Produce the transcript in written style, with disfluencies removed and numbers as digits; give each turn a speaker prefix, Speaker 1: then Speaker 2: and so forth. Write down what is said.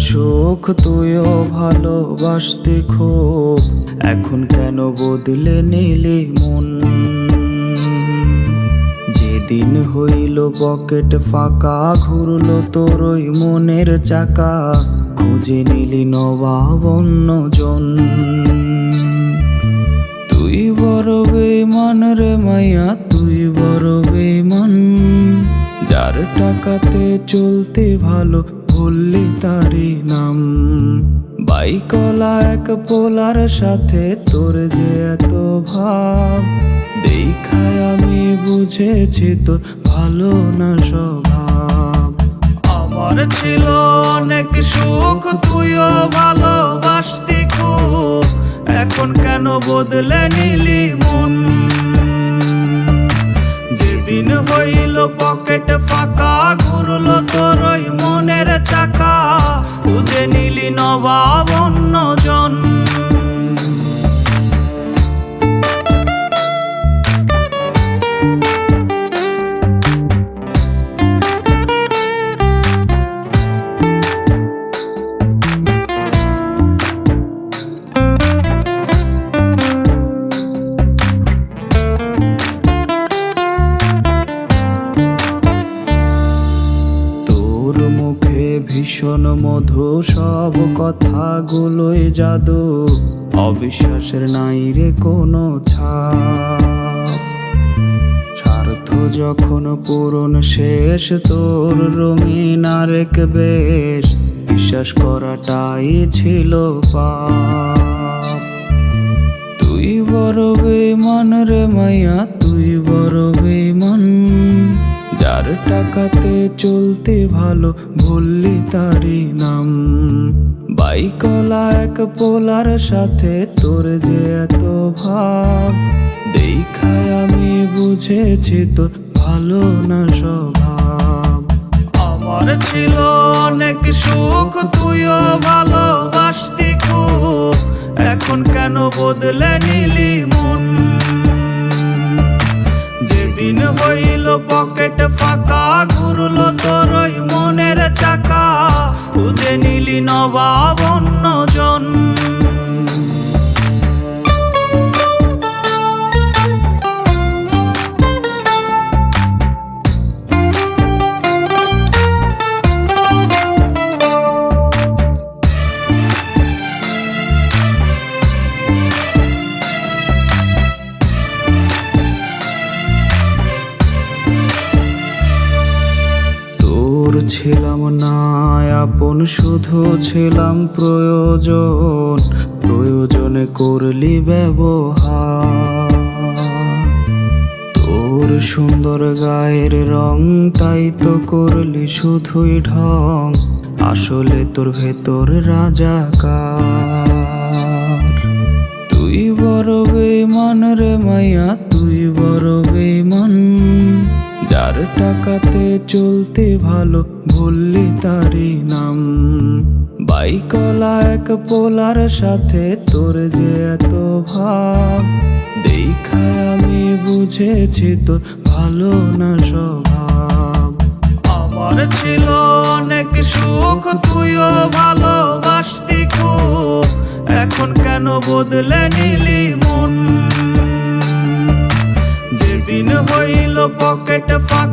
Speaker 1: সুখ তুইও ভালোবাসতে খুব, এখন কেন বদলে নিলি মন? যেদিন হইল পকেট ফাঁকা, ঘুরলো তোর ওই মনের চাকা, খুঁজে নিলি নবাব অন্যজন। তুই বড় বেমান রে মাইয়া, তুই বড় বেমান। যার টাকাতে চলতে ভালো বললি তারি নাম, বাইকলা এক পোলার সাথে তোর যে এত ভাব, দেখায় আমি বুঝেছি তোর ভালো না স্বভাব। আমার ছিল অনেক সুখ তুইও ভালোবাসতি খুব, এখন কেন বদলে নিলি মন? যেদিন হইল পকেট ফাঁকা, ঘুরলো তোর ওই মনের চাকা, খুঁজে নিলি নবাব অন্যজন। ভীষণ মধু সব কথাগুলোই জাদু, অবিশ্বাসের নাই রে কোনো ছাপ। স্বার্থ যখন পূরণ শেষ, তোর রঙিন আরেক বেশ, বিশ্বাস করাটাই ছিল পাপ। তুই বড় বেমান রে মাইয়া, তুই বড় বেমান। যার টাকাতে চলতে ভালো বললি তারি নাম, বাইকলা এক পোলার সাথে তোর যে এত ভাব, দেখায় আমি বুঝেছি তোর ভালো না স্বভাব। আমার ছিল অনেক সুখ তুইও ভালোবাসতি খুব, এখন কেন বদলে নিলি মন? যেদিন হইল পকেট ফাঁকা, ঘুরলো তোর ওই মনের চাকা, খুঁজে নিলি নবাব অন্যজন। ছিলাম না আপন, শুধু ছিলাম প্রয়োজন, প্রয়োজনে করলি ব্যবহার। তোর সুন্দর গায়ের রং, তাই তো করলি শুধুই ঢং, আসলে তোর ভেতর রাজাকার। তুই বড় বেমান রে মাইয়া, তুই বড় বেমান। যার টাকাতে চলতে ভালো বললি তারি নাম, বাইকলা এক পোলার সাথে তোর যে এত ভাব, দেখায় আমি বুঝেছি তোর ভালো না স্বভাব। আমার ছিল অনেক সুখ তুইও ভালোবাসতি খুব, এখন কেন বদলে নিলি মন? যেদিন হইল পকেট ফাঁকা,